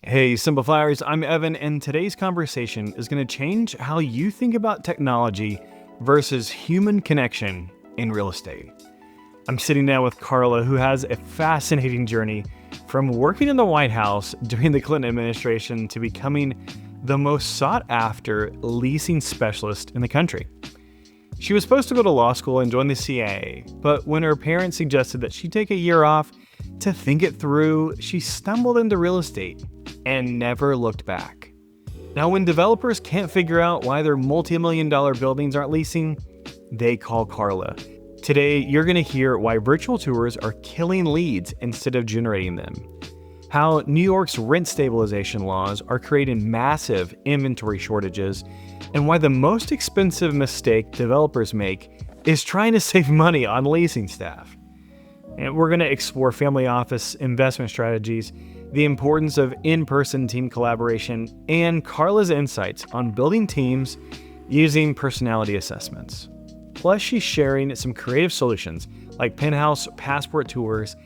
Hey, Simplifiers, I'm Evan, and today's conversation is going to change how you think about technology versus human connection in real estate. I'm sitting down with Karla, who has a fascinating journey from working in the White House during the Clinton administration to becoming the most sought after leasing specialist in the country. She was supposed to go to law school and join the CIA, but when her parents suggested that she take a year off to think it through, she stumbled into real estate and never looked back. Now, when developers can't figure out why their multi-million-dollar buildings aren't leasing, they call Karla. Today, you're going to hear why virtual tours are killing leads instead of generating them, how New York's rent stabilization laws are creating massive inventory shortages, and why the most expensive mistake developers make is trying to save money on leasing staff. And we're going to explore family office investment strategies, the importance of in-person team collaboration, and Karla's insights on building teams using personality assessments. Plus, she's sharing some creative solutions like Penthouse passport tours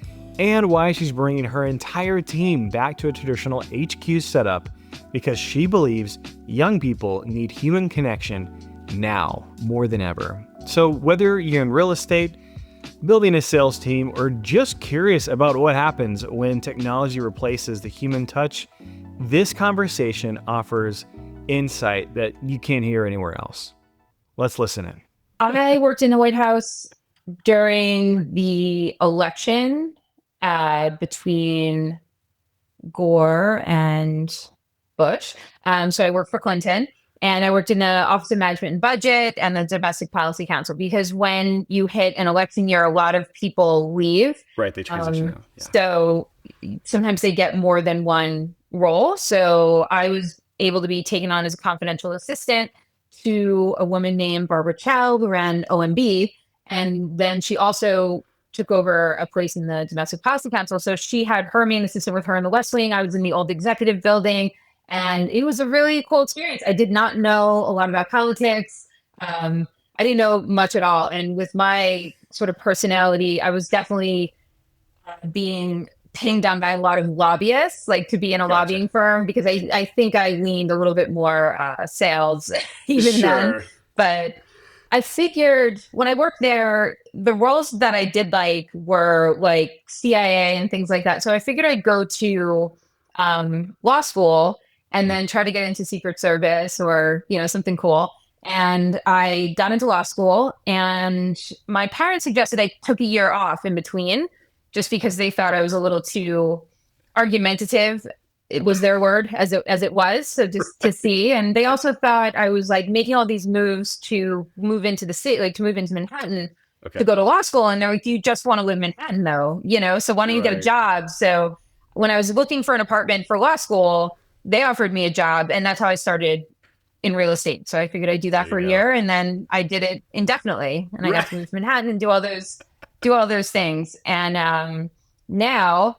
and why she's bringing her entire team back to a traditional HQ setup because she believes young people need human connection now more than ever. So whether you're in real estate, building a sales team, or just curious about what happens when technology replaces the human touch, this conversation offers insight that you can't hear anywhere else. Let's listen in. I worked in the White House during the election between Gore and Bush. So I worked for Clinton. And I worked in the Office of Management and Budget and the Domestic Policy Council because when you hit an election year, a lot of people leave. Right, they transition out. Yeah. So sometimes they get more than one role. So I was able to be taken on as a confidential assistant to a woman named Barbara Chow who ran OMB. And then she also took over a place in the Domestic Policy Council. So she had her main assistant with her in the West Wing. I was in the old executive building. And it was a really cool experience. I did not know a lot about politics. I didn't know much at all. And with my sort of personality, I was definitely being pinned down by a lot of lobbyists, like to be in a lobbying firm, because I think I leaned a little bit more sales even then. But I figured when I worked there, the roles that I did like were like CIA and things like that. So I figured I'd go to law school and then try to get into Secret Service or, something cool. And I got into law school and my parents suggested I took a year off in between just because they thought I was a little too argumentative. It was their word as it was. So just to see. And they also thought I was like making all these moves to move into the city, like to move into Manhattan to go to law school. And they're like, you just want to live in Manhattan though, so why don't you get a job? So when I was looking for an apartment for law school, they offered me a job and that's how I started in real estate. So I figured I'd do that for a year and then I did it indefinitely and I got to move to Manhattan and do all those things. And now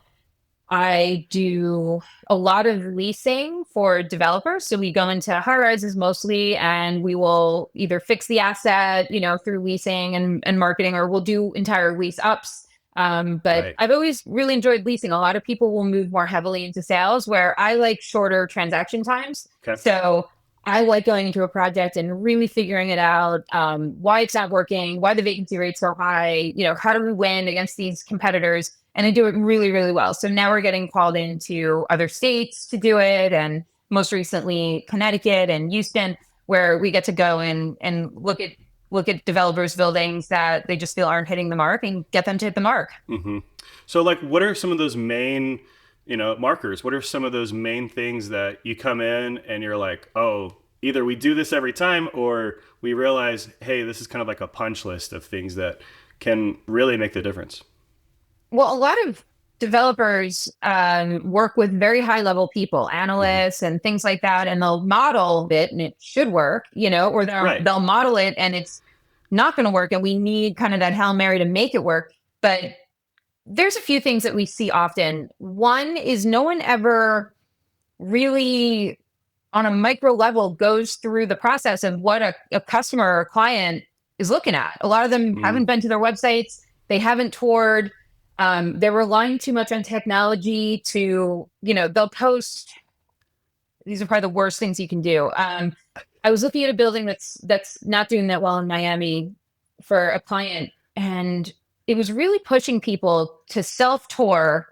I do a lot of leasing for developers. So we go into high rises mostly and we will either fix the asset, through leasing and marketing, or we'll do entire lease ups. But I've always really enjoyed leasing. A lot of people will move more heavily into sales where I like shorter transaction times. Okay. So I like going into a project and really figuring it out, why it's not working, why the vacancy rate's so high, how do we win against these competitors? And I do it really, really well. So now we're getting called into other states to do it. And most recently, Connecticut and Houston, where we get to go and look at developers' buildings that they just feel aren't hitting the mark and get them to hit the mark. Mm-hmm. So what are some of those main, markers? What are some of those main things that you come in and you're like, oh, either we do this every time or we realize, hey, this is kind of like a punch list of things that can really make the difference? Well, a lot of developers work with very high level people, analysts and things like that, and they'll model it and it should work, or they'll model it and it's not going to work. And we need kind of that Hail Mary to make it work. But there's a few things that we see often. One is no one ever really on a micro level goes through the process of what a customer or client is looking at. A lot of them haven't been to their websites. They haven't toured. They're relying too much on technology to, they'll post These are probably the worst things you can do. I was looking at a building that's not doing that well in Miami for a client, and it was really pushing people to self tour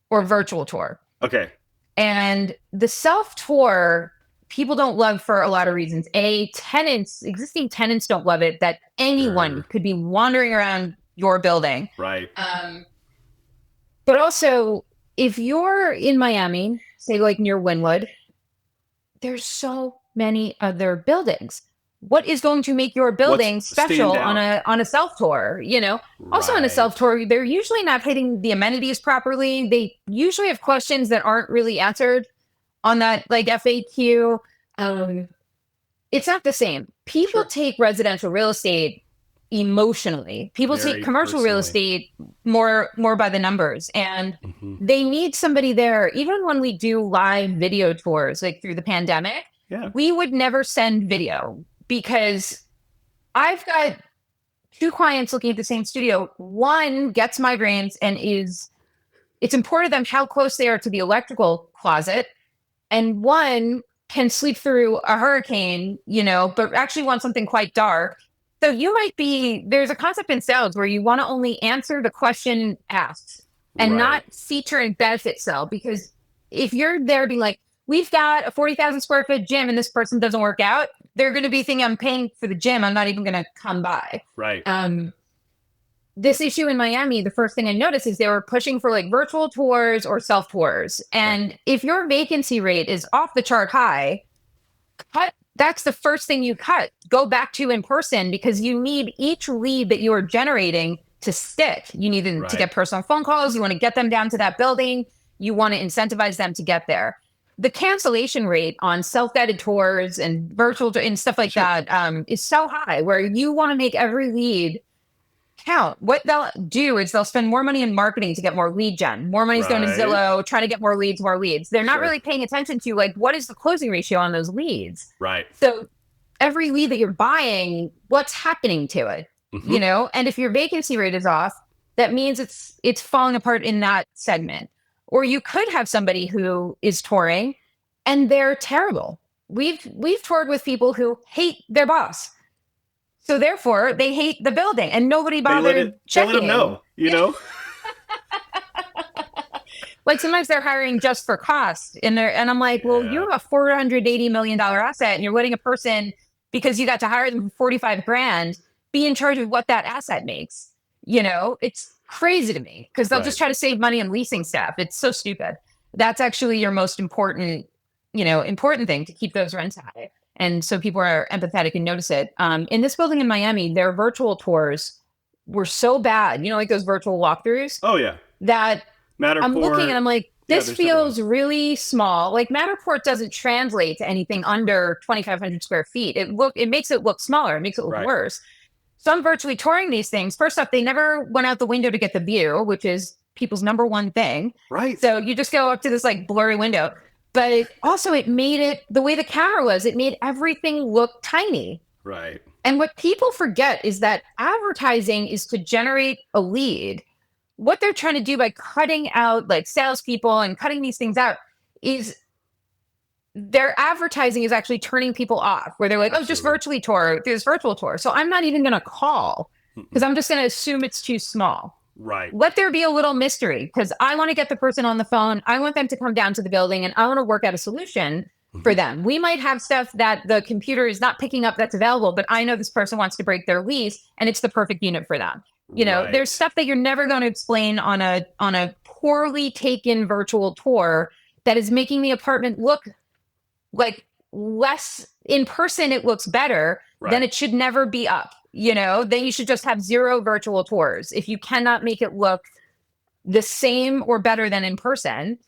or virtual tour. Okay. And the self tour, people don't love for a lot of reasons. Existing tenants don't love it that anyone could be wandering around your building. Right. But also, if you're in Miami, say like near Wynwood, there's so many other buildings. What is going to make your building special on a self tour? Also on a self tour, they're usually not hitting the amenities properly. They usually have questions that aren't really answered on that like FAQ. It's not the same. People take residential real estate emotionally. People take commercial real estate more by the numbers, and they need somebody there. Even when we do live video tours, like through the pandemic, we would never send video because I've got two clients looking at the same studio. One gets migraines and it's important to them how close they are to the electrical closet, and one can sleep through a hurricane, but actually wants something quite dark. So there's a concept in sales where you want to only answer the question asked and not feature and benefit sell. Because if you're there being like, we've got a 40,000 square foot gym and this person doesn't work out, they're going to be thinking I'm paying for the gym. I'm not even going to come by. Right. This issue in Miami, the first thing I noticed is they were pushing for like virtual tours or self tours. And if your vacancy rate is off the chart high, that's the first thing you cut. Go back to in person, because you need each lead that you are generating to stick. You need them to get personal phone calls. You want to get them down to that building. You want to incentivize them to get there. The cancellation rate on self-guided tours and virtual and stuff like that is so high, where you want to make every lead count. What they'll do is they'll spend more money in marketing to get more lead gen. More money's going to Zillow, trying to get more leads. They're not really paying attention to like, what is the closing ratio on those leads? Right. So every lead that you're buying, what's happening to it? And if your vacancy rate is off, that means it's falling apart in that segment. Or you could have somebody who is touring and they're terrible. We've toured with people who hate their boss. So therefore, they hate the building, and nobody bothered checking. They let them know, Like sometimes they're hiring just for cost, and I'm like, well, you have a $480 million asset, and you're letting a person, because you got to hire them for 45 grand, be in charge of what that asset makes. It's crazy to me, because they'll just try to save money on leasing staff. It's so stupid. That's actually your most important thing, to keep those rents high. And so people are empathetic and notice it. In this building in Miami, their virtual tours were so bad, like those virtual walkthroughs. Oh, yeah. That Matterport, I'm looking and I'm like, this feels really small. Like Matterport doesn't translate to anything under 2,500 square feet. It makes it look smaller. It makes it look worse. So I'm virtually touring these things. First off, they never went out the window to get the view, which is people's number one thing. Right. So you just go up to this like blurry window. But also it made it, the way the camera was, it made everything look tiny. Right. And what people forget is that advertising is to generate a lead. What they're trying to do by cutting out like salespeople and cutting these things out is their advertising is actually turning people off, where they're like, oh, just virtually tour, do this virtual tour. So I'm not even going to call, because I'm just going to assume it's too small. Right. Let there be a little mystery, because I want to get the person on the phone. I want them to come down to the building, and I want to work out a solution for them. We might have stuff that the computer is not picking up that's available, but I know this person wants to break their lease, and it's the perfect unit for them. There's stuff that you're never going to explain on a poorly taken virtual tour that is making the apartment look like less in person. It looks better. Then it should never be up. Then you should just have 0 virtual tours. If you cannot make it look the same or better than in person,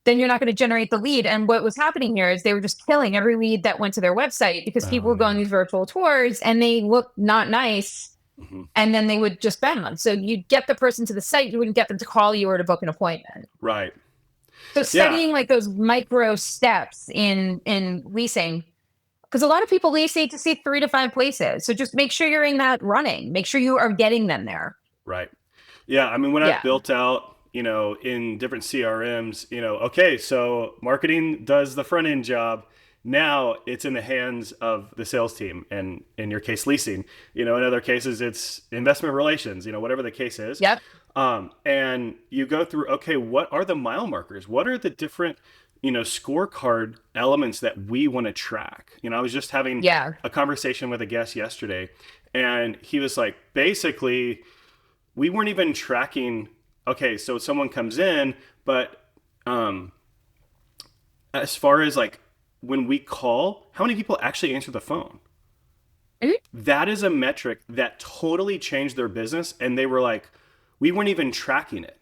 then you're not going to generate the lead. And what was happening here is they were just killing every lead that went to their website, because people were going these virtual tours and they looked not nice. And then they would just bounce. So you'd get the person to the site, you wouldn't get them to call you or to book an appointment. Right. So studying like those micro steps in leasing, because a lot of people lease to see 3 to 5 places. So just make sure you're in that running. Make sure you are getting them there. Right. Yeah. I mean, when I built out in different CRMs, okay, so marketing does the front end job. Now it's in the hands of the sales team, and in your case, leasing. In other cases, it's investment relations. Whatever the case is. Yep. And you go through, okay, what are the mile markers? What are the different, scorecard elements that we want to track? I was just having Yeah. a conversation with a guest yesterday, and he was like, basically, we weren't even tracking. Okay, so someone comes in, but as far as like when we call, how many people actually answer the phone? Mhm. That is a metric that totally changed their business, and they were like, we weren't even tracking it.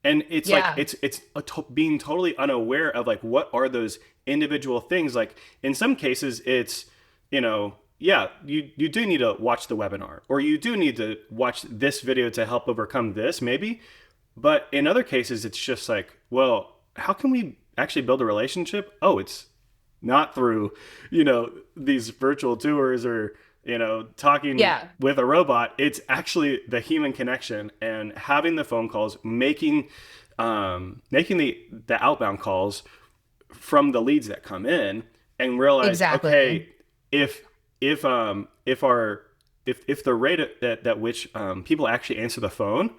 And it's like Yeah. being totally unaware of like what are those individual things. Like in some cases, it's yeah, you do need to watch the webinar, or you do need to watch this video to help overcome this, maybe. But in other cases, it's just like, well, how can we actually build a relationship? Oh, it's not through, these virtual tours or, talking Yeah. with a robot. It's actually the human connection and having the phone calls, making the outbound calls from the leads that come in, and realize, Exactly. okay, if if our if the rate at which people actually answer the phone,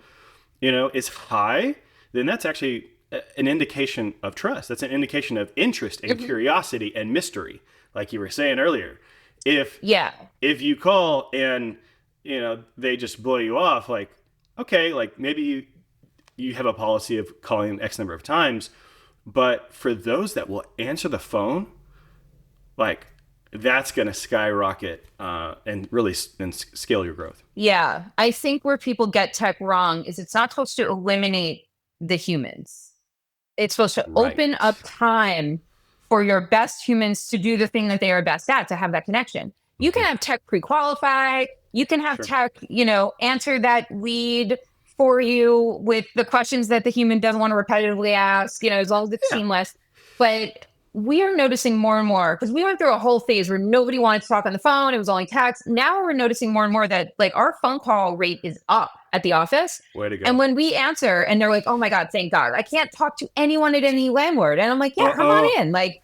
is high, then that's actually an indication of trust. That's an indication of interest and curiosity and mystery, like you were saying earlier. If Yeah. if you call and they just blow you off, like, okay, like maybe you have a policy of calling X number of times, but for those that will answer the phone, like that's going to skyrocket and really scale your growth. Yeah. I think where people get tech wrong is it's not supposed to eliminate the humans. It's supposed to Right. open up time for your best humans to do the thing that they are best at, to have that connection. You can have tech pre-qualify. You can have Sure. tech, answer that lead for you with the questions that the human doesn't want to repetitively ask, as long as it's Yeah. seamless. But we are noticing more and more, because we went through a whole phase where nobody wanted to talk on the phone. It was only text. Now we're noticing more and more that like our phone call rate is up at the office. Way to go. And when we answer and they're like, oh my God, thank God, I can't talk to anyone at any landlord. And I'm like, yeah, come on in. Like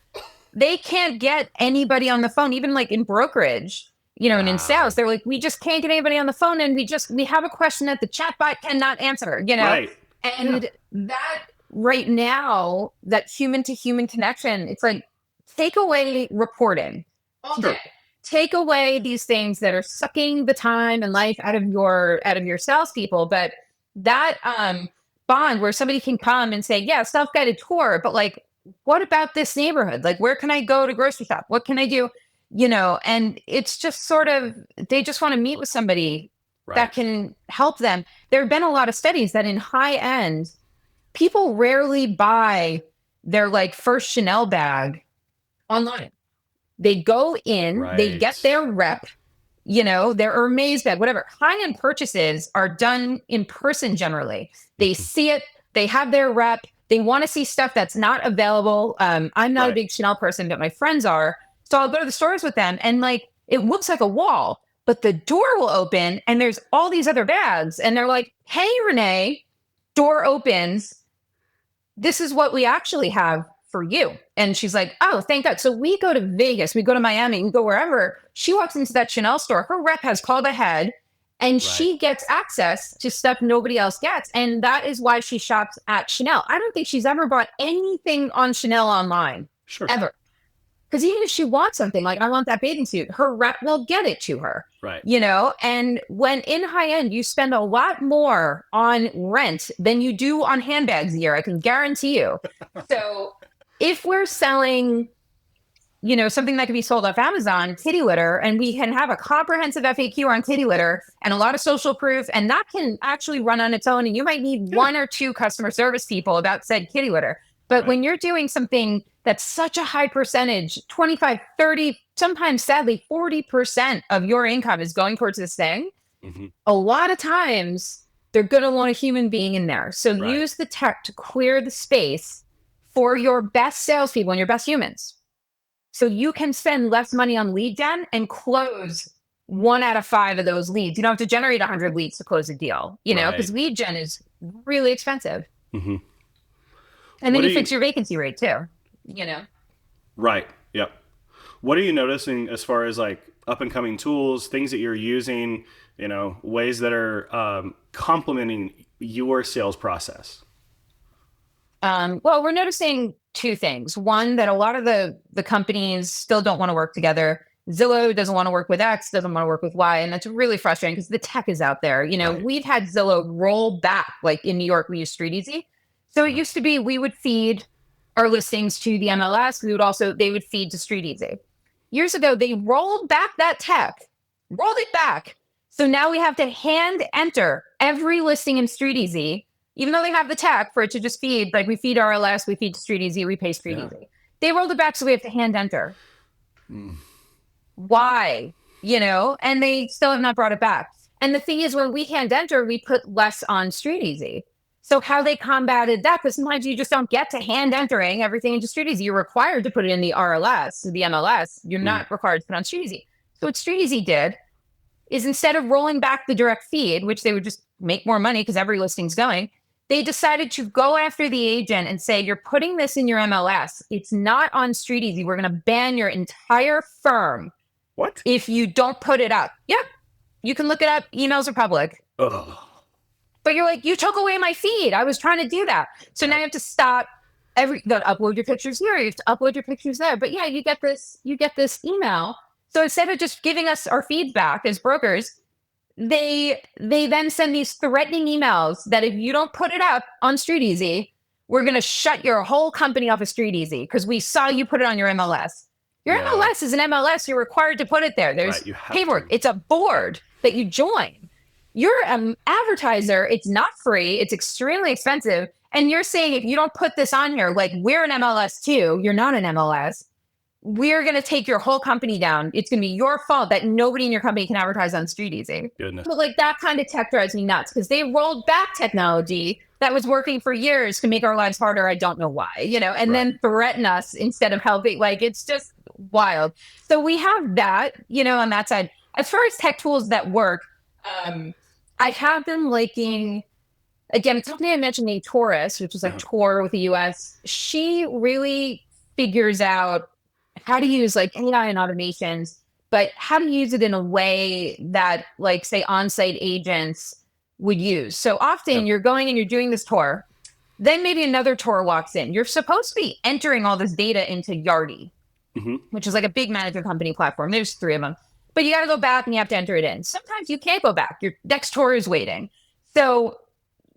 they can't get anybody on the phone, even like in brokerage, and in sales, they're like, we just can't get anybody on the phone. And we have a question that the chatbot cannot answer, Right. And that right now, that human to human connection, it's like, take away reporting all Sure. day. Take away these things that are sucking the time and life out of your salespeople. But that bond where somebody can come and say, yeah, self-guided tour, but like, what about this neighborhood? Like, where can I go to grocery shop? What can I do? And it's just sort of, they just want to meet with somebody that can help them. There have been a lot of studies that in high end, people rarely buy their like first Chanel bag online. They go in, they get their rep, their Hermes bag, whatever. High end purchases are done in person generally. They see it, they have their rep, they want to see stuff that's not available. I'm not a big Chanel person, but my friends are. So I'll go to the stores with them and like, it looks like a wall, but the door will open and there's all these other bags. And they're like, hey, Renee, door opens. This is what we actually have for you. And she's like, oh, thank God. So we go to Vegas, we go to Miami, we go wherever. She walks into that Chanel store. Her rep has called ahead and she gets access to stuff nobody else gets. And that is why she shops at Chanel. I don't think she's ever bought anything on Chanel online. Sure. Ever. Because even if she wants something, like I want that bathing suit, her rep will get it to her. Right. And when in high end, you spend a lot more on rent than you do on handbags a year. I can guarantee you. So if we're selling, something that can be sold off Amazon, kitty litter, and we can have a comprehensive FAQ on kitty litter and a lot of social proof, and that can actually run on its own. And you might need one or two customer service people about said kitty litter. But when you're doing something that's such a high percentage, 25, 30, sometimes sadly 40% of your income is going towards this thing, a lot of times they're going to want a human being in there. So use the tech to clear the space for your best salespeople and your best humans. So you can spend less money on lead gen and close 1 out of 5 of those leads. You don't have to generate 100 leads to close a deal, because lead gen is really expensive. Hmm. And then What you do fix you? your vacancy rate too, you know? Right. Yep. What are you noticing as far as like up and coming tools, things that you're using? Ways that are complementing your sales process. Well, we're noticing two things. One, that a lot of the companies still don't want to work together. Zillow doesn't want to work with X, doesn't want to work with Y, and that's really frustrating because the tech is out there. Right. We've had Zillow roll back. Like in New York, we use Street Easy. So it Uh, used to be we would feed our listings to the MLS. They would feed to Street Easy. Years ago, they rolled back that tech, rolled it back. So now we have to hand enter every listing in Street Easy, even though they have the tech for it to just feed, like we feed RLS, we feed Street Easy, we pay Street yeah. Easy. They rolled it back, so we have to hand enter. Mm. Why? And they still have not brought it back. And the thing is, when we hand enter, we put less on Street Easy. So how they combated that, because sometimes you just don't get to hand entering everything into Street Easy. You're required to put it in the RLS, the MLS. You're Mm. not required to put on Street Easy. So what Street Easy did is instead of rolling back the direct feed, which they would just make more money because every listing's going, they decided to go after the agent and say, you're putting this in your MLS. It's not on Street Easy. We're going to ban your entire firm What? if you don't put it up. Yep. You can look it up. Emails are public. Ugh. But you're like, you took away my feed. I was trying to do that. So now you have to stop upload your pictures here. You have to upload your pictures there. But yeah, you get this email. So instead of just giving us our feedback as brokers, they then send these threatening emails that if you don't put it up on Street Easy, we're going to shut your whole company off of Street Easy because we saw you put it on your MLS. Your Yeah. MLS is an MLS. You're required to put it there. There's Right. You have paperwork. to. It's a board that you join. You're an advertiser. It's not free. It's extremely expensive. And you're saying if you don't put this on here, like we're an MLS too, you're not an MLS. We're going to take your whole company down. It's going to be your fault that nobody in your company can advertise on Street Easy. Goodness. But like that kind of tech drives me nuts because they rolled back technology that was working for years to make our lives harder. I don't know why, and then threaten us instead of helping. Like it's just wild. So we have that, on that side. As far as tech tools that work, I have been liking, again, a company I mentioned named Taurus, which is like Tor with the US. She really figures out how to use like AI and automations, but how to use it in a way that like say on-site agents would use. So often you're going and you're doing this tour, then maybe another tour walks in. You're supposed to be entering all this data into Yardi, which is like a big management company platform. There's 3 of them. But you got to go back and you have to enter it in. Sometimes you can't go back. Your next tour is waiting. So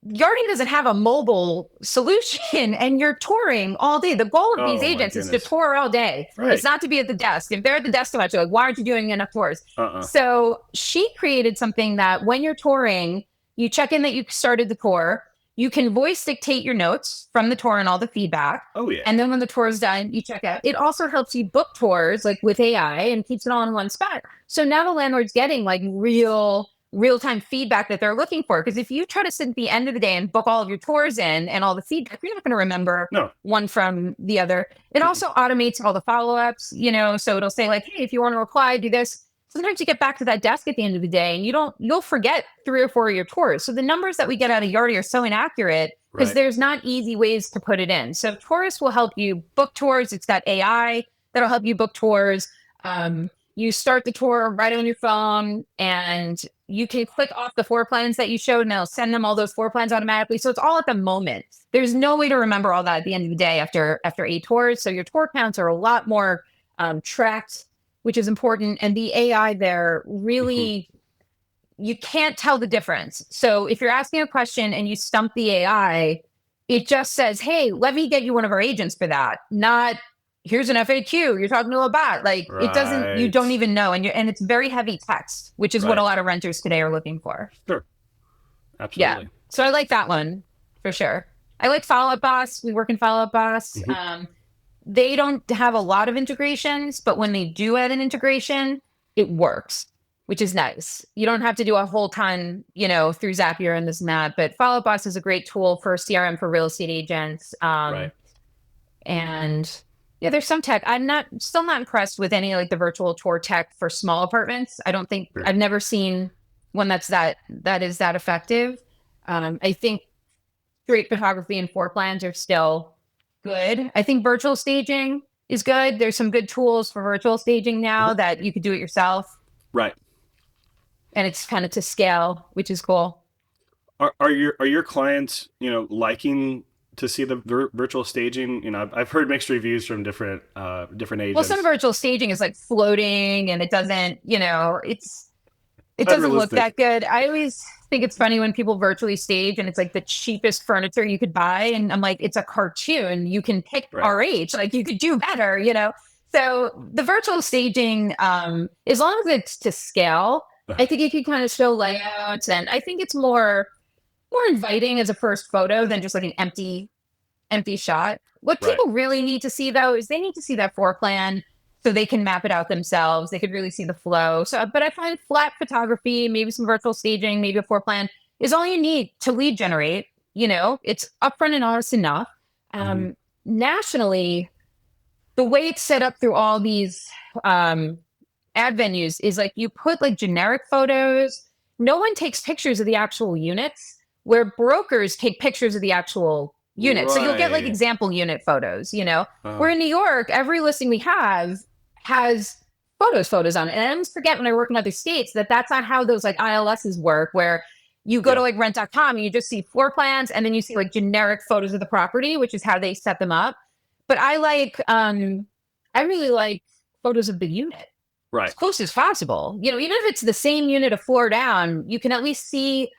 Yardi doesn't have a mobile solution and you're touring all day. The goal of these Oh, my agents is to goodness. tour all day. Right. It's not to be at the desk. If they're at the desk too much, you're like, why aren't you doing enough tours? So she created something that when you're touring, you check in that you started the tour. You can voice dictate your notes from the tour and all the feedback. Oh, yeah. And then when the tour is done, you check out. It also helps you book tours like with AI and keeps it all in one spot. So now the landlord's getting like real-time feedback that they're looking for. Because if you try to sit at the end of the day and book all of your tours in and all the feedback, you're not going to remember one from the other. It also automates all the follow-ups, so it'll say like, hey, if you want to reply, do this. Sometimes you get back to that desk at the end of the day and you'll forget 3 or 4 of your tours. So the numbers that we get out of Yardi are so inaccurate because there's not easy ways to put it in. So Taurus will help you book tours. It's got AI that'll help you book tours. You start the tour right on your phone and you can click off the floor plans that you showed and it'll send them all those floor plans automatically. So it's all at the moment. There's no way to remember all that at the end of the day after 8 tours. So your tour counts are a lot more tracked, which is important. And the AI there really, you can't tell the difference. So if you're asking a question and you stump the AI, it just says, hey, let me get you one of our agents for that. Not, here's an FAQ, you're talking to a bot. Like it doesn't, you don't even know. And it's very heavy text, which is what a lot of renters today are looking for. Sure. Absolutely. Yeah. So I like that one for sure. I like Follow Up Boss. We work in Follow Up Boss. They don't have a lot of integrations, but when they do add an integration, it works, which is nice. You don't have to do a whole ton, through Zapier and this and that, but Follow Up Boss is a great tool for CRM for real estate agents. And yeah, there's some tech. I'm still not impressed with any like the virtual tour tech for small apartments. I don't think I've never seen one that is that effective. I think street photography and floor plans are still good. I think virtual staging is good. There's some good tools for virtual staging now that you could do it yourself. Right. And it's kind of to scale, which is cool. Are your clients, liking to see the virtual staging? I've heard mixed reviews from different agents. Well, some virtual staging is like floating and it doesn't, it doesn't look Unrealistic. that good. I always think it's funny when people virtually stage and it's like the cheapest furniture you could buy. And I'm like, it's a cartoon. You can pick Right. RH, like you could do better, So the virtual staging, as long as it's to scale, I think you can kind of show layouts, and I think it's more inviting as a first photo than just like an empty shot. What Right. people really need to see though is they need to see that floor plan so they can map it out themselves. They could really see the flow. So, but I find flat photography, maybe some virtual staging, maybe a floor plan is all you need to lead generate. It's upfront and honest enough. Nationally, the way it's set up through all these ad venues is like you put like generic photos. No one takes pictures of the actual units, where brokers take pictures of the actual unit. So you'll get like Right. example unit photos, Where in New York, every listing we have has photos on it. And I always forget when I work in other states that's not how those like ILSs work, where you go to like rent.com and you just see floor plans and then you see like generic photos of the property, which is how they set them up. But I really like photos of the unit. Right. As close as possible. Even if it's the same unit a floor down, you can at least see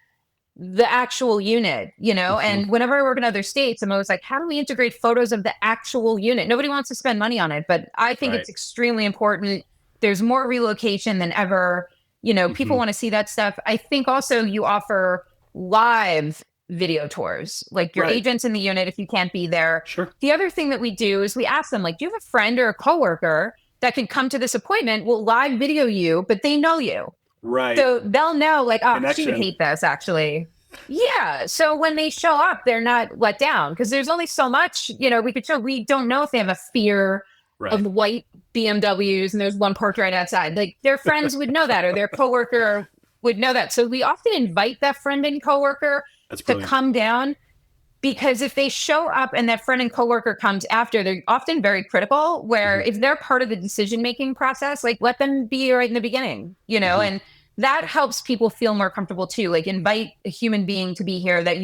the actual unit, and whenever I work in other states, I'm always like, how do we integrate photos of the actual unit? Nobody wants to spend money on it, but I think it's extremely important. There's more relocation than ever. People want to see that stuff. I think also you offer live video tours, like your agents in the unit, if you can't be there. Sure. The other thing that we do is we ask them, like, do you have a friend or a coworker that can come to this appointment? We'll live video you, but they know you. Right. So they'll know, like, oh, she would Connection. hate this, actually. Yeah. So when they show up, they're not let down because there's only so much, we could show. We don't know if they have a fear of white BMWs and there's one parked right outside. Like their friends would know that, or their coworker would know that. So we often invite that friend and coworker to come down, because if they show up and that friend and coworker comes after, they're often very critical, where if they're part of the decision-making process, like let them be right in the beginning, and that helps people feel more comfortable too. Like invite a human being to be here that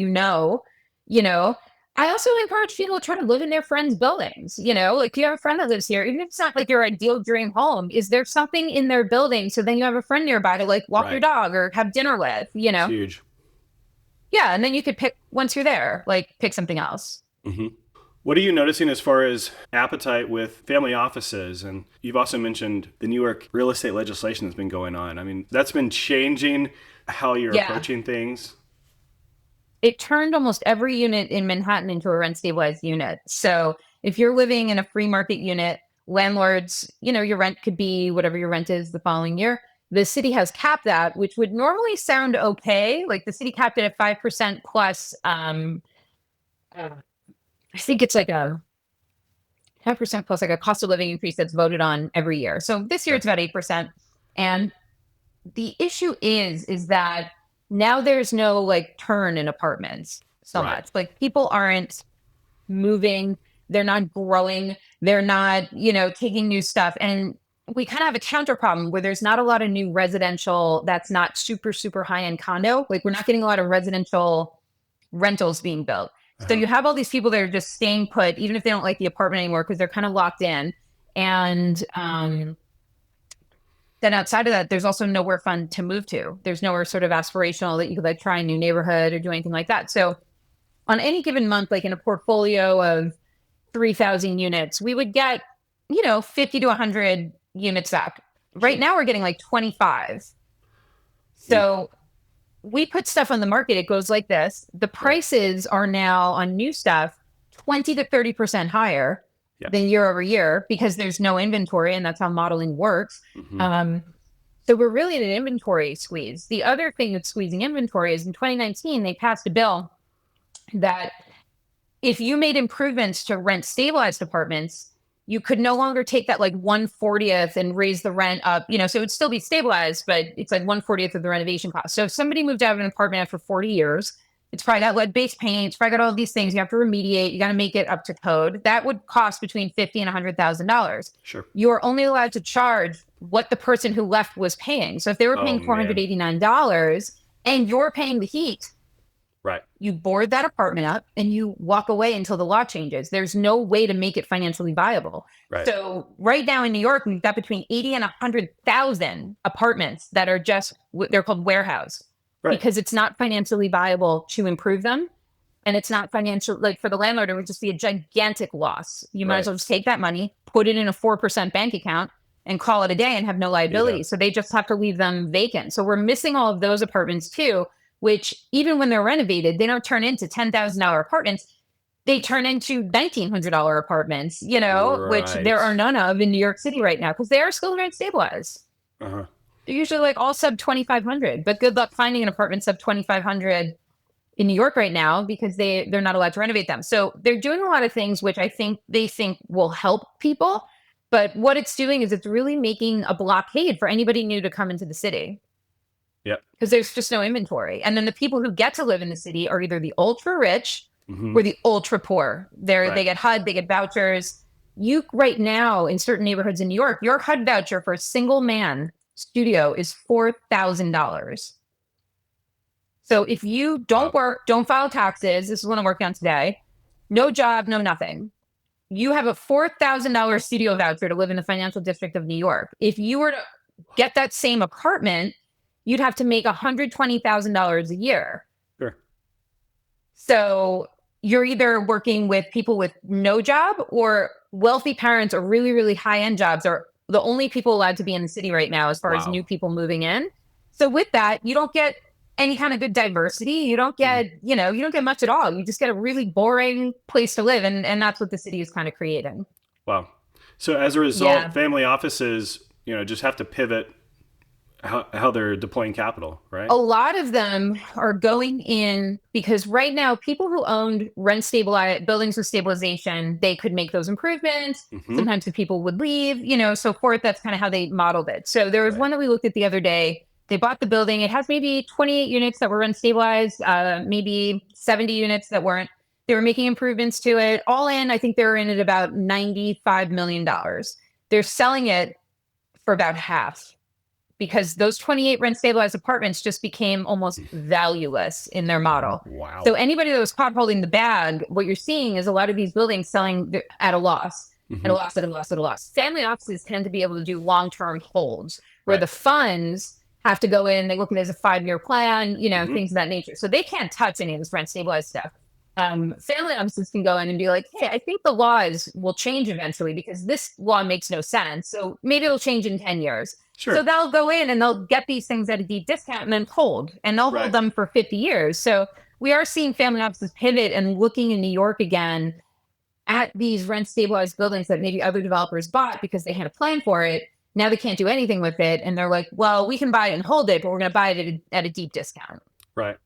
I also encourage people to try to live in their friends' buildings, like you have a friend that lives here, even if it's not like your ideal dream home, is there something in their building? So then you have a friend nearby to like walk your dog or have dinner with, It's huge. Yeah, and then you could pick, once you're there, like pick something else. What are you noticing as far as appetite with family offices? And you've also mentioned the New York real estate legislation that's been going on. I mean, that's been changing how you're approaching things. It turned almost every unit in Manhattan into a rent stabilized unit. So if you're living in a free market unit, landlords, your rent could be whatever your rent is the following year. The city has capped that, which would normally sound okay. Like the city capped it at 5% plus, I think it's like a 10% plus like a cost of living increase that's voted on every year. So this year it's about 8%. And the issue is that now there's no like turn in apartments so much. Like people aren't moving, they're not growing, they're not, taking new stuff. And we kind of have a counter problem where there's not a lot of new residential that's not super, super high end condo. Like we're not getting a lot of residential rentals being built. So you have all these people that are just staying put, even if they don't like the apartment anymore, because they're kind of locked in. And then outside of that, there's also nowhere fun to move to. There's nowhere sort of aspirational that you could like try a new neighborhood or do anything like that. So on any given month, like in a portfolio of 3,000 units, we would get, 50 to 100 units back. Right now we're getting like 25. So we put stuff on the market. It goes like this. The prices are now on new stuff 20 to 30% higher than year over year because there's no inventory, and that's how modeling works. So we're really in an inventory squeeze. The other thing that's squeezing inventory is in 2019, they passed a bill that if you made improvements to rent stabilized apartments, you could no longer take that like 1/40th and raise the rent up, so it would still be stabilized, but it's like 1/40th of the renovation cost. So if somebody moved out of an apartment after 40 years, It's probably got lead-based paint. It's probably got all these things. You have to remediate. You got to make it up to code. That would cost between $50,000 and $100,000. Sure. You're only allowed to charge what the person who left was paying. So if they were paying $489 and you're paying the heat, right, you board that apartment up and you walk away until the law changes. There's no way to make it financially viable. Right. So right now in New York, we've got between 80 and 100,000 apartments that are just, they're called warehouse. Right. Because it's not financially viable to improve them. And it's not financial, like for the landlord, it would just be a gigantic loss. You might as well just take that money, put it in a 4% bank account and call it a day and have no liability. Yeah. So they just have to leave them vacant. So we're missing all of those apartments too, which even when they're renovated, they don't turn into $10,000 apartments. They turn into $1,900 apartments, you know, which there are none of in New York City right now because they are still rent stabilized. Uh-huh. They're usually like all sub 2,500, but good luck finding an apartment sub 2,500 in New York right now because they're not allowed to renovate them. So they're doing a lot of things which I think they think will help people. But what it's doing is it's really making a blockade for anybody new to come into the city. Yeah. Because there's just no inventory. And then the people who get to live in the city are either the ultra rich or the ultra poor. They get HUD, they get vouchers. You right now in certain neighborhoods in New York, your HUD voucher for a single man studio is $4,000. So if you don't work, don't file taxes, this is what I'm working on today, no job, no nothing, you have a $4,000 studio voucher to live in the financial district of New York. If you were to get that same apartment, you'd have to make $120,000 a year. Sure. So you're either working with people with no job or wealthy parents or really, really high-end jobs are the only people allowed to be in the city right now as far as new people moving in. So with that, you don't get any kind of good diversity. You don't get, you don't get much at all. You just get a really boring place to live. And that's what the city is kind of creating. Wow. So as a result, family offices, just have to pivot how they're deploying capital, right? A lot of them are going in because right now people who owned rent stabilized buildings with stabilization, they could make those improvements. Sometimes the people would leave, so forth. That's kind of how they modeled it. So there was one that we looked at the other day. They bought the building. It has maybe 28 units that were rent stabilized, maybe 70 units that weren't. They were making improvements to it. All in, I think they were in at about $95 million. They're selling it for about half, because those 28 rent stabilized apartments just became almost valueless in their model. Wow. So anybody that was caught holding the bag, what you're seeing is a lot of these buildings selling at a loss, at a loss, at a loss, at a loss. Family offices tend to be able to do long-term holds where the funds have to go in, they look at it as a 5-year plan, things of that nature. So they can't touch any of this rent stabilized stuff. Family offices can go in and be like, hey, I think the laws will change eventually because this law makes no sense. So maybe it'll change in 10 years. Sure. So they'll go in and they'll get these things at a deep discount and then hold, and they'll hold them for 50 years. So we are seeing family offices pivot and looking in New York again at these rent stabilized buildings that maybe other developers bought because they had a plan for it. Now they can't do anything with it. And they're like, well, we can buy it and hold it, but we're going to buy it at a deep discount. Right.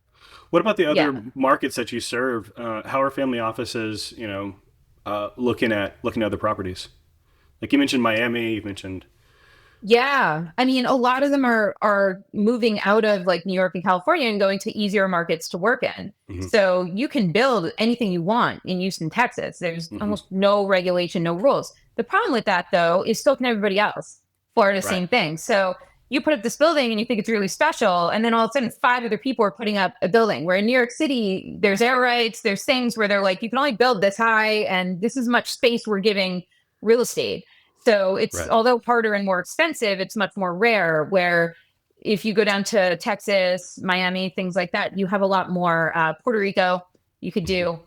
What about the other markets that you serve? How are family offices, looking at other properties? Like you mentioned Miami, you mentioned. Yeah. I mean, a lot of them are moving out of like New York and California and going to easier markets to work in. So you can build anything you want in Houston, Texas. There's almost no regulation, no rules. The problem with that, though, is so can everybody else. Florida, same thing. So you put up this building and you think it's really special. And then all of a sudden 5 other people are putting up a building, where in New York City, there's air rights, there's things where they're like, you can only build this high and this is much space we're giving real estate. So it's, although harder and more expensive, it's much more rare, where if you go down to Texas, Miami, things like that, you have a lot more. Puerto Rico, you could do,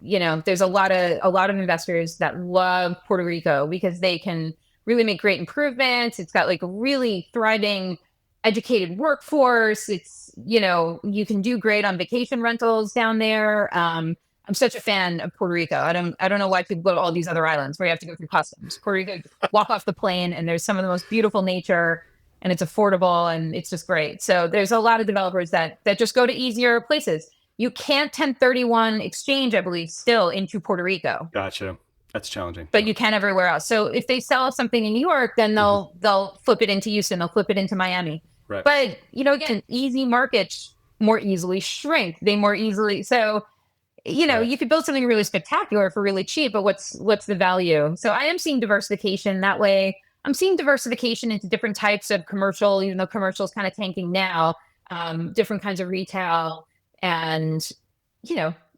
there's a lot of investors that love Puerto Rico because they can really make great improvements. It's got like a really thriving, educated workforce. It's, you can do great on vacation rentals down there. I'm such a fan of Puerto Rico. I don't know why people go to all these other islands where you have to go through customs. Puerto Rico, walk off the plane and there's some of the most beautiful nature and it's affordable and it's just great. So there's a lot of developers that just go to easier places. You can't 1031 exchange, I believe, still into Puerto Rico. Gotcha. That's challenging. But you can everywhere else. So if they sell something in New York, then they'll flip it into Houston. They'll flip it into Miami. Right. But, again, easy markets more easily shrink. They more easily, so Right. you could build something really spectacular for really cheap, but what's the value? So I am seeing diversification that way. I'm seeing diversification into different types of commercial, even though commercial is kind of tanking now, different kinds of retail. And,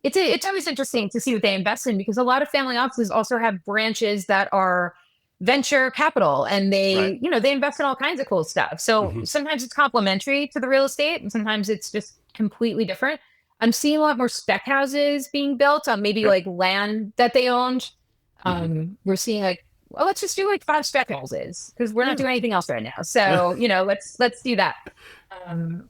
it's always interesting to see what they invest in because a lot of family offices also have branches that are venture capital and Right. they invest in all kinds of cool stuff. So Hmm. sometimes it's complementary to the real estate and sometimes it's just completely different. I'm seeing a lot more spec houses being built on maybe Yep. like land that they owned. Hmm. We're seeing like, well, let's just do like 5 spec houses because we're not Yeah. doing anything else right now. So, let's do that.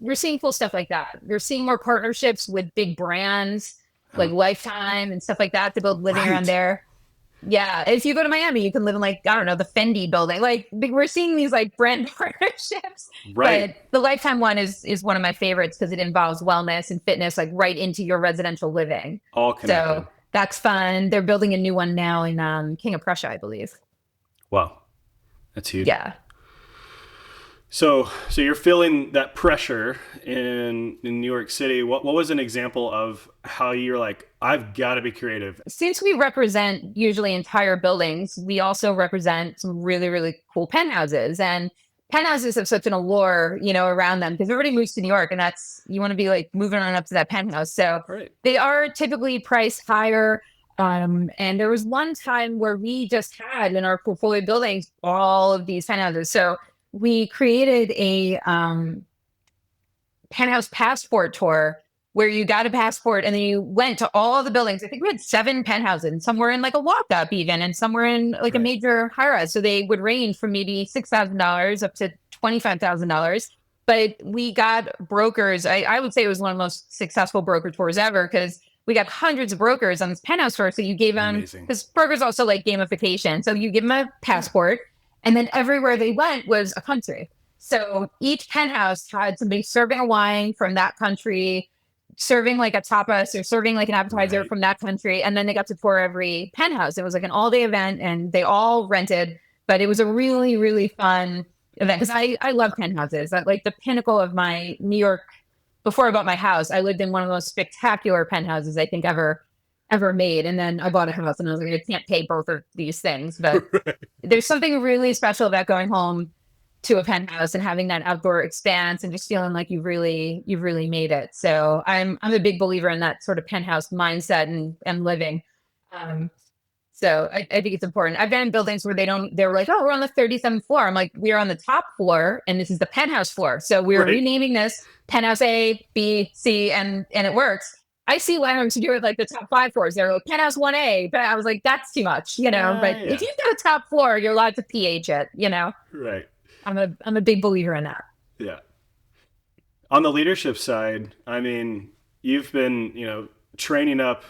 We're seeing cool stuff like that. We're seeing more partnerships with big brands like Oh, Lifetime and stuff like that to build living around right. there. Yeah, if you go to Miami, you can live in like I don't know the Fendi building. Like we're seeing these like brand partnerships, Right. but the Lifetime one is one of my favorites because it involves wellness and fitness like right into your residential living. All So connected. that's fun. They're building a new one now in King of Prussia, I believe. Wow. That's huge. Yeah. So you're feeling that pressure in New York City. What was an example of how you're like, I've got to be creative? Since we represent usually entire buildings, we also represent some really, really cool penthouses. And penthouses have such an allure, around them because everybody moves to New York and you want to be like moving on up to that penthouse. So Right. they are typically priced higher. And there was one time where we just had in our portfolio buildings all of these penthouses. So we created a penthouse passport tour where you got a passport and then you went to all the buildings. I think we had 7 penthouses, and some were in like a walk up even, and some were in like a Right. major high rise. So they would range from maybe $6,000 up to $25,000. But we got brokers. I would say it was one of the most successful broker tours ever because we got hundreds of brokers on this penthouse tour. So you gave them, Amazing. because brokers also like gamification. So you give them a Yeah. passport, and then everywhere they went was a country. So each penthouse had somebody serving a wine from that country, serving like a tapas or serving like an appetizer Right. from that country. And then they got to tour every penthouse. It was like an all day event and they all rented, but it was a really, really fun event because I love penthouses. That like the pinnacle of my New York. Before I bought my house, I lived in one of the most spectacular penthouses I think ever made. And then I bought a house and I was like, I can't pay both of these things. But Right. there's something really special about going home to a penthouse and having that outdoor expanse and just feeling like you've really made it. So I'm a big believer in that sort of penthouse mindset and living. Um, so I think it's important. I've been in buildings where they're like, oh, we're on the 37th floor. I'm like, we're on the top floor and this is the penthouse floor. So we're Right. renaming this penthouse A, B, C, and it works. I see landlords who do it like the top 5 floors. They're like penthouse 1A, but I was like, that's too much, but if Yeah. you've got a top floor, you're allowed to PH it. Right. I'm a big believer in that. Yeah. On the leadership side, I mean, you've been, training up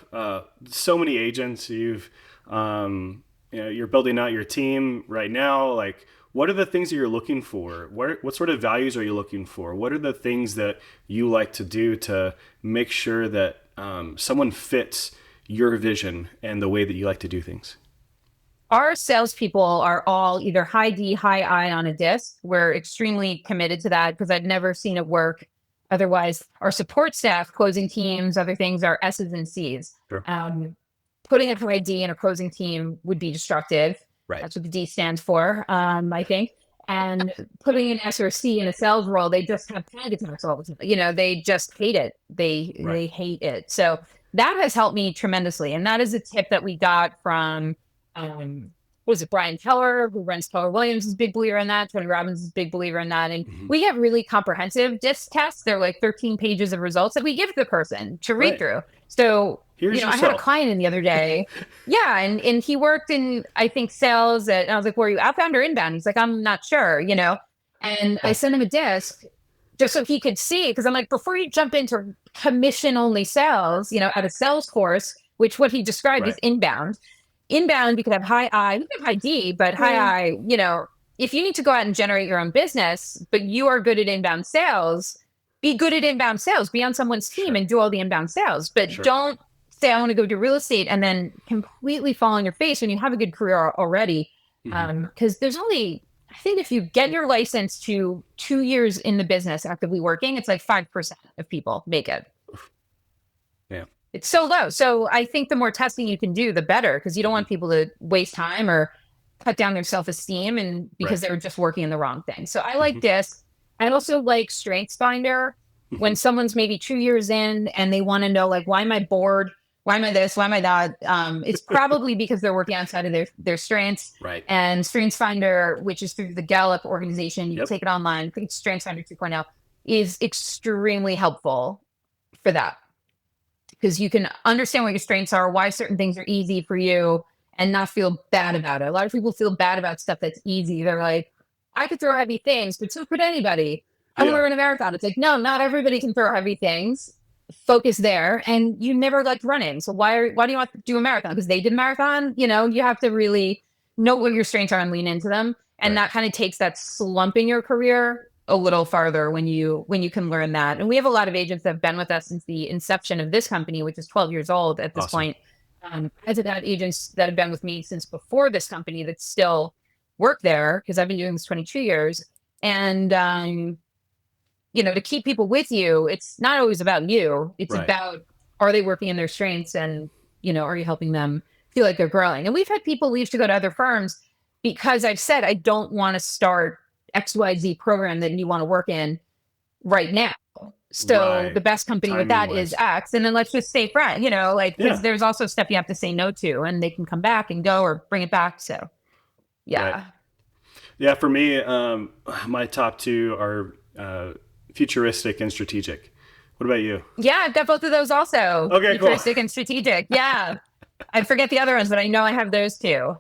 so many agents. You're building out your team right now. Like, what are the things that you're looking for? What sort of values are you looking for? What are the things that you like to do to make sure that someone fits your vision and the way that you like to do things? Our salespeople are all either high D, high I on a disc. We're extremely committed to that because I've never seen it work otherwise. Our support staff, closing teams, other things are S's and C's. Sure. Putting a high D in a closing team would be destructive. Right. That's what the D stands for, I think. And putting an S or C in a sales role, they just have panic attacks all the time. They just hate it. They Right. hate it. So that has helped me tremendously. And that is a tip that we got from what is it, Brian Keller, who runs Keller Williams, is a big believer in that. Tony Robbins is a big believer in that. And Mhm. we have really comprehensive disc tests. They're like 13 pages of results that we give the person to read Right. through. So, Here's I had a yourself. client in the other day. Yeah. And he worked in, I think, sales. And I was like, were you outbound or inbound? He's like, I'm not sure, And I sent him a disc just so he could see. Because I'm like, before you jump into commission only sales, at a sales course, which what he described is Right. inbound. Inbound, you could have high I, you could have high D, but high I, if you need to go out and generate your own business, but you are good at inbound sales, be good at inbound sales, be on someone's team Sure. and do all the inbound sales. But Sure. don't say, I want to go do real estate and then completely fall on your face when you have a good career already. Mhm. Because there's only, I think if you get your license to 2 years in the business actively working, it's like 5% of people make it. Yeah. It's so low. So I think the more testing you can do, the better, because you don't want people to waste time or cut down their self-esteem and because Right. they're just working in the wrong thing. So I Hmm. like this. I also like StrengthsFinder when someone's maybe 2 years in and they want to know, like, why am I bored? Why am I this? Why am I that? It's probably because they're working outside of their strengths. Right. And StrengthsFinder, which is through the Gallup organization, you can Yep. take it online. I think it's StrengthsFinder 2.0, is extremely helpful for that, because you can understand what your strengths are, why certain things are easy for you, and not feel bad about it. A lot of people feel bad about stuff that's easy. They're like, I could throw heavy things, but so could anybody. I want to Yeah. run a marathon. It's like, no, not everybody can throw heavy things. Focus there. And you never liked running. So why do you want to do a marathon? Because they did a marathon? You have to really know what your strengths are and lean into them. And Right. that kind of takes that slump in your career a little farther when you can learn that. And we have a lot of agents that have been with us since the inception of this company, which is 12 years old at this Awesome. point. I've had agents that have been with me since before this company that still work there, because I've been doing this 22 years. And to keep people with you, it's not always about you. It's Right. about, are they working in their strengths, and are you helping them feel like they're growing? And we've had people leave to go to other firms because I've said, I don't want to start XYZ program that you want to work in right now. So Right. the best company with that Timing-wise. is X. And then let's just stay friends, because Yeah. there's also stuff you have to say no to, and they can come back and go or bring it back. So yeah. Right. Yeah. For me, my top two are futuristic and strategic. What about you? Yeah, I've got both of those also. Okay, cool. Futuristic and strategic. Yeah. I forget the other ones, but I know I have those too.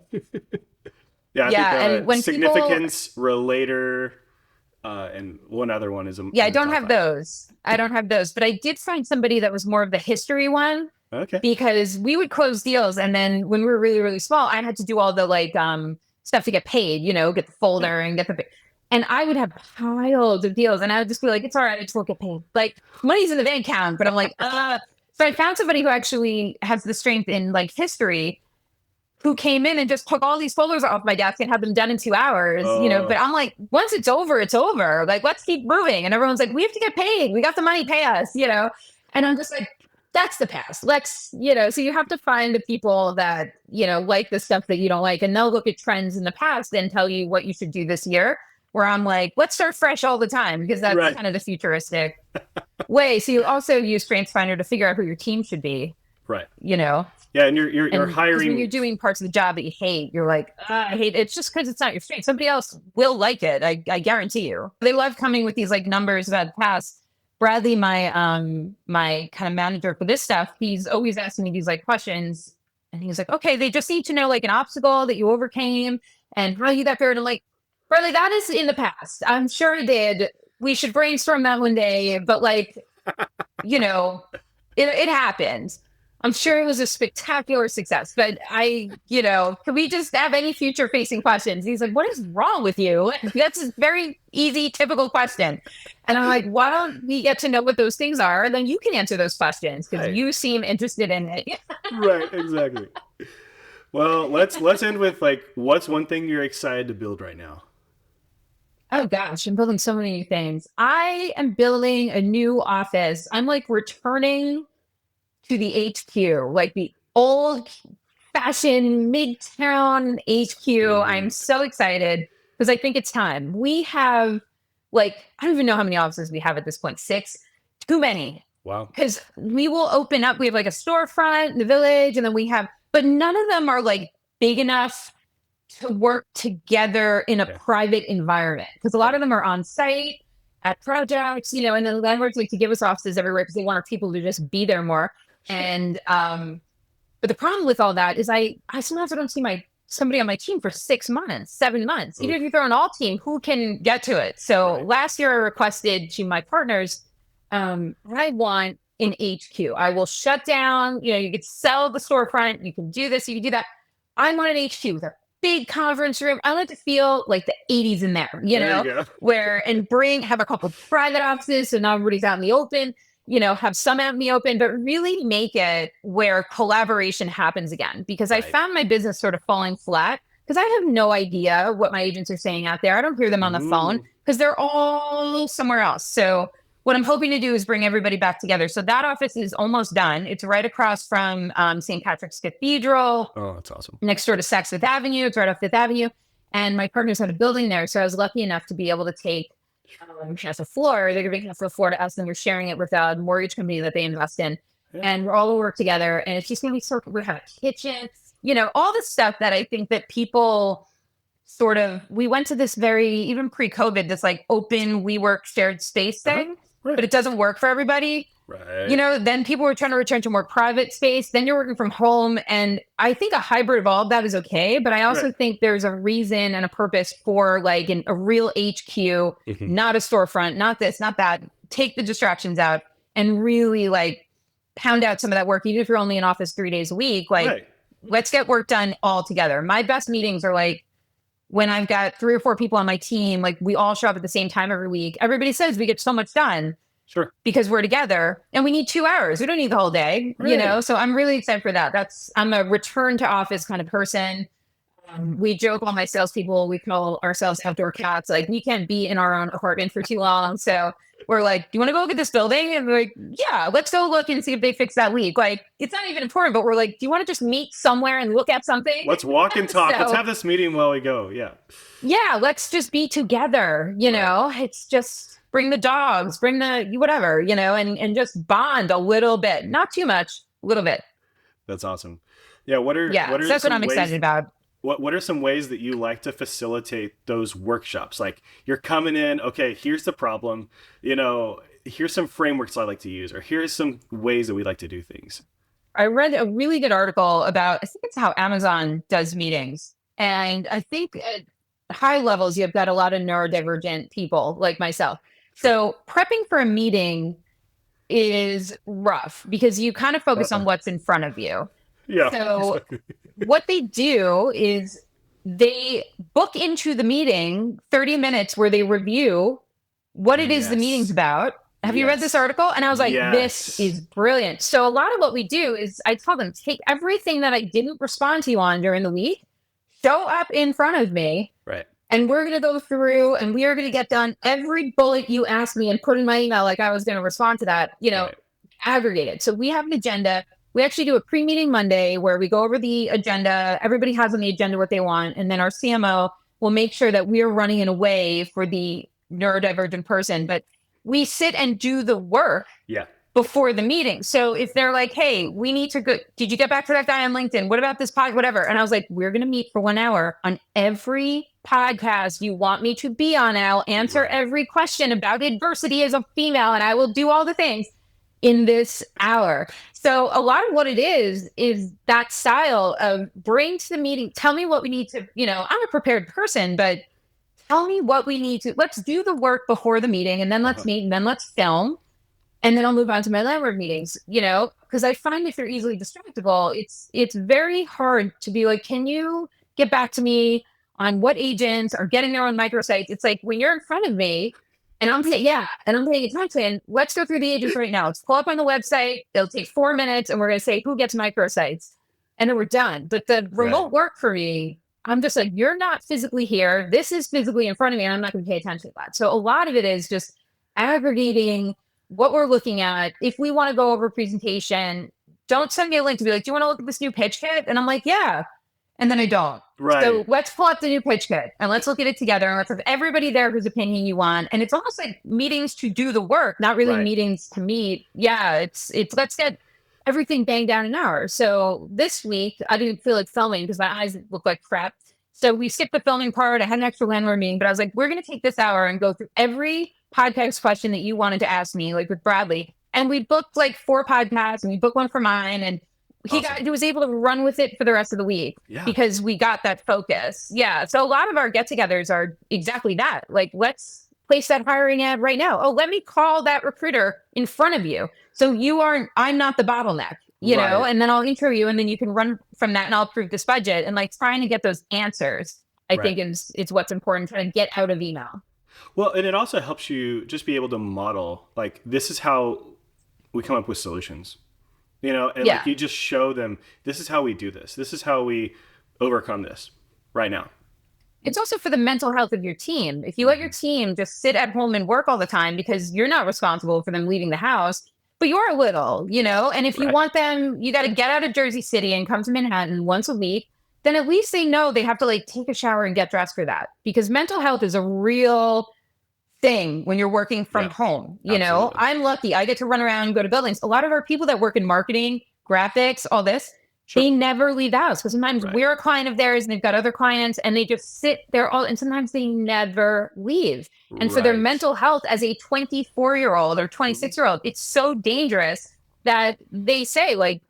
Yeah. I Yeah, think and when significance, relator, and one other one is Yeah, I in the don't top have five. those. I don't have those, but I did find somebody that was more of the history one, Okay. because we would close deals, and then when we were really, really small, I had to do all the stuff to get paid, get the folder and get the, and I would have piles of deals, and I would just be like, it's all right, I just won't get paid. Like, money's in the bank account, but I'm like, so I found somebody who actually has the strength in like history, who came in and just took all these folders off my desk and had them done in 2 hours, but I'm like, once it's over, it's over. Like, let's keep moving. And everyone's like, we have to get paid. We got the money, pay us, and I'm just like, that's the past. Let's, so you have to find the people that, like the stuff that you don't like, and they'll look at trends in the past and tell you what you should do this year. Where I'm like, let's start fresh all the time, because that's Right. kind of the futuristic way. So you also use StrengthsFinder to figure out who your team should be, Right. Yeah, and you're and 'cause hiring. when you're doing parts of the job that you hate, you're like, I hate it. It's just because it's not your strength. Somebody else will like it. I guarantee you. They love coming with these like numbers about the past. Bradley, my kind of manager for this stuff, he's always asking me these like questions, and he's like, okay, they just need to know like an obstacle that you overcame and how you got there. And I'm like, Bradley, that is in the past. I'm sure it did. We should brainstorm that one day, but like, it happened. I'm sure it was a spectacular success, but can we just have any future facing questions? He's like, what is wrong with you? That's a very easy, typical question. And I'm like, why don't we get to know what those things are? And then you can answer those questions, because Right. you seem interested in it. Right. Exactly. Well, let's end with like, what's one thing you're excited to build right now? Oh gosh, I'm building so many new things. I am building a new office. I'm like returning to the HQ, like the old fashioned midtown HQ. I'm so excited because I think it's time. We have I don't even know how many offices we have at this point. 6, too many. Wow. Because we will open up, we have like a storefront in the village, and then but none of them are like big enough to work together in a private environment. Because a lot of them are on site at projects, and then landlords like to give us offices everywhere because they want our people to just be there more. And but the problem with all that is I sometimes don't see somebody on my team for 6 months, 7 months. Even if you throw an all team, who can get to it? So last year I requested to my partners, I want an HQ. I will shut down, you could sell the storefront, you can do this, you can do that. I want an HQ with a big conference room. I like to feel like the 80s in there, have a couple private offices so not everybody's out in the open, have some out in the open, but really make it where collaboration happens again. Because I found my business sort of falling flat because I have no idea what my agents are saying out there. I don't hear them on the phone because they're all somewhere else. So what I'm hoping to do is bring everybody back together. So that office is almost done. It's right across from St. Patrick's Cathedral. Oh, that's awesome. Next door to Saks Fifth Avenue. It's right off Fifth Avenue. And my partners had a building there. So I was lucky enough to be able to take half a floor. They're giving half a floor to us, and we're sharing it with a mortgage company that they invest in. Yeah. And we're all going to work together. And it's just going to be sort of, we have a kitchen, all the stuff that I think that people sort of, we went to this very, even pre-COVID, this like open WeWork shared space thing, right. But it doesn't work for everybody. Right. Then people were trying to return to more private space. Then you're working from home. And I think a hybrid of all of that is okay. But I also think there's a reason and a purpose for like a real HQ, not a storefront, not this, not that. Take the distractions out and really like pound out some of that work. Even if you're only in office 3 days a week, like let's get work done all together. My best meetings are like when I've got 3 or 4 people on my team, like we all show up at the same time every week. Everybody says we get so much done. Sure. Because we're together and we need 2 hours. We don't need the whole day, So I'm really excited for that. I'm a return to office kind of person. We joke, all my salespeople, we call ourselves outdoor cats. Like we can't be in our own apartment for too long. So we're like, do you want to go look at this building? And we're like, yeah, let's go look and see if they fix that leak. Like it's not even important, but we're like, do you want to just meet somewhere and look at something? Let's walk and talk. Let's have this meeting while we go. Yeah. Yeah. Let's just be together. It's just, bring the dogs, bring the whatever, and just bond a little bit. Not too much, a little bit. That's awesome. Yeah. So that's what I'm excited about. What are some ways that you like to facilitate those workshops? Like you're coming in, okay, here's the problem, here's some frameworks I like to use, or here's some ways that we like to do things. I read a really good article about, I think it's how Amazon does meetings. And I think at high levels, you've got a lot of neurodivergent people like myself. So prepping for a meeting is rough because you kind of focus on what's in front of you. Yeah. So what they do is they book into the meeting 30 minutes where they review what it is the meeting's about. Have you read this article? And I was like, this is brilliant. So a lot of what we do is I tell them, take everything that I didn't respond to you on during the week, show up in front of me. Right. And we're going to go through and we are going to get done every bullet you asked me and put in my email like I was going to respond to that, aggregated. So we have an agenda. We actually do a pre-meeting Monday where we go over the agenda. Everybody has on the agenda what they want. And then our CMO will make sure that we're running in a way for the neurodivergent person. But we sit and do the work before the meeting. So if they're like, hey, we need to go, did you get back to that guy on LinkedIn? What about this pod, whatever? And I was like, we're going to meet for 1 hour on every podcast you want me to be on. And I'll answer every question about adversity as a female, and I will do all the things in this hour. So a lot of what it is that style of bring to the meeting, tell me what we need to, I'm a prepared person, but tell me what we need to, let's do the work before the meeting and then let's meet and then let's film. And then I'll move on to my landlord meetings, because I find if you're easily distractible, it's very hard to be like, can you get back to me on what agents are getting their own microsites? It's like when you're in front of me and I'm saying, and I'm paying attention, let's go through the agents right now. Let's pull up on the website. It'll take 4 minutes and we're going to say who gets microsites. And then we're done. But the remote work for me, I'm just like, you're not physically here. This is physically in front of me and I'm not going to pay attention to that. So a lot of it is just aggregating what we're looking at. If we want to go over a presentation, don't send me a link to be like, do you want to look at this new pitch kit? And I'm like, yeah. And then I don't. Right. So let's pull up the new pitch kit and let's look at it together and let's have everybody there whose opinion you want. And it's almost like meetings to do the work, not really meetings to meet. Yeah, it's let's get everything banged down an hour. So this week I didn't feel like filming because my eyes look like crap. So we skipped the filming part. I had an extra landlord meeting, but I was like, we're going to take this hour and go through every podcast question that you wanted to ask me, like with Bradley. And we booked like 4 podcasts and we booked one for mine. And he was able to run with it for the rest of the week because we got that focus. Yeah. So a lot of our get-togethers are exactly that. Like, let's place that hiring ad right now. Oh, let me call that recruiter in front of you. So I'm not the bottleneck, you know, and then I'll intro you and then you can run from that and I'll approve this budget. And like trying to get those answers, I think is what's important, trying to get out of email. Well, and it also helps you just be able to model, like, this is how we come up with solutions. You know, and like you just show them, this is how we do this. This is how we overcome this. right now? It's also for the mental health of your team. If you let your team just sit at home and work all the time because you're not responsible for them leaving the house, but you're a little, and if you Right. want them, you got to get out of Jersey City and come to Manhattan once a week, then at least they know they have to like take a shower and get dressed for that, because mental health is a real thing when you're working from Yeah, home. absolutely. I'm lucky. I get to run around and go to buildings. A lot of our people that work in marketing, graphics, all this, Sure. they never leave the house because sometimes Right. we're a client of theirs and they've got other clients and they just sit there all, and sometimes they never leave. And for their Right. mental health as a 24-year-old or Mhm. 26-year-old, it's so dangerous that they say, like,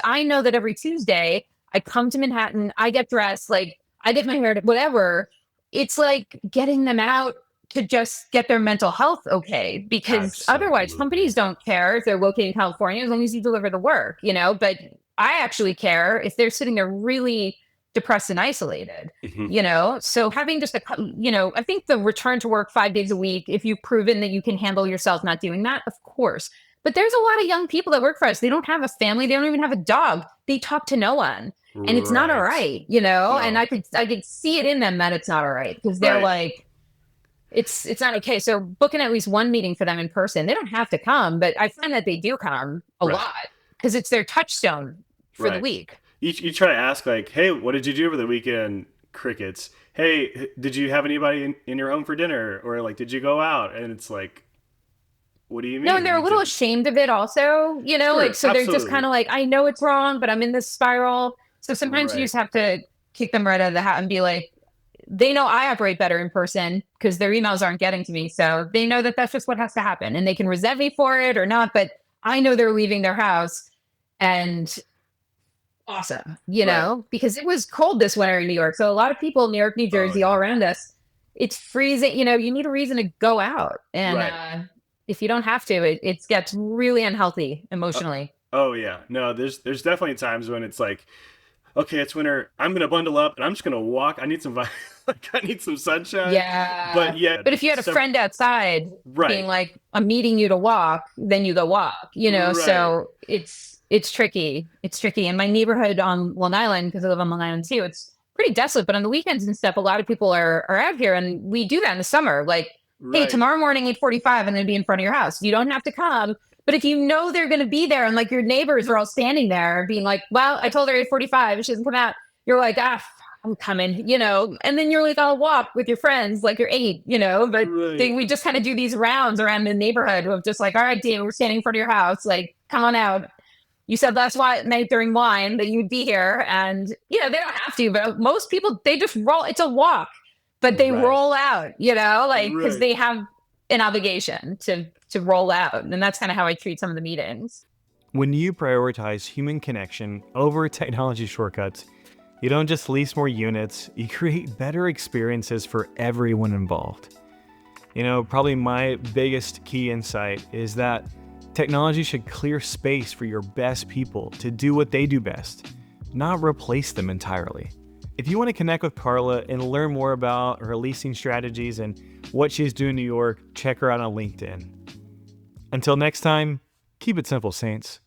I know that every Tuesday I come to Manhattan, I get dressed, like, I get my hair, whatever. It's like getting them out to just get their mental health okay, because otherwise Absolutely. companies don't care if they're located in California as long as you deliver the work, but I actually care if they're sitting there really depressed and isolated, Mhm. so having just I think the return to work 5 days a week, if you've proven that you can handle yourself not doing that, of course. But there's a lot of young people that work for us. They don't have a family, they don't even have a dog, they talk to no one, and it's not all Right. right, and No. I could see it in them that it's not all right, because they're Right. like, it's not okay. So booking at least one meeting for them in person. They don't have to come, but I find that they do come a Right. lot because it's their touchstone for the Right. week. You try to ask like, hey, what did you do over the weekend? Crickets. Hey, did you have anybody in your home for dinner? Or like, did you go out? And it's like, what do you No, and mean? they're a You little didn't? ashamed of it also, like, Sure. so they're just kind Absolutely. of like, I know it's wrong, but I'm in this spiral. So sometimes you Right. just have to kick them right out of the hat and be like, they know I operate better in person because their emails aren't getting to me. So they know that that's just what has to happen, and they can resent me for it or not, but I know they're leaving their house. And awesome, Right. because it was cold this winter in New York. So a lot of people in New York, New Oh Jersey, all yeah. around us, it's freezing. You need a reason to go out. And Right. if you don't have to, it gets really unhealthy Uh, emotionally. oh yeah. No, there's definitely times when it's like, okay, it's winter. I'm gonna bundle up and I'm just gonna walk. I need some like I need some sunshine. But Yeah. yeah, But if you had a so friend outside being right. like, I'm meeting you to walk, then you go walk, Right. so it's tricky. It's tricky. In my neighborhood on Long Island, because I live on Long Island too, it's pretty desolate. But on the weekends and stuff, a lot of people are out here, and we do that in the summer. Like, hey, Right. tomorrow morning, 8:45, I'm gonna be in front of your house. You don't have to come. But if you know they're gonna be there, and like your neighbors are all standing there being like, well, I told her 8:45, she doesn't come out, you're like, I'm coming, and then you're like, I'll walk with your friends, like you're 8, but Right. we just kind of do these rounds around the neighborhood of just like, all right, Dean, we're standing in front of your house. Like, come on out. You said last night during wine that you'd be here. And, they don't have to, but most people, they just roll. It's a walk, but they Right. roll out, like, because Right. they have an obligation to roll out. And that's kind of how I treat some of the meetings. When you prioritize human connection over technology shortcuts, you don't just lease more units, you create better experiences for everyone involved. Probably my biggest key insight is that technology should clear space for your best people to do what they do best, not replace them entirely. If you want to connect with Karla and learn more about her leasing strategies and what she's doing in New York, check her out on LinkedIn. Until next time, keep it simple, Saints.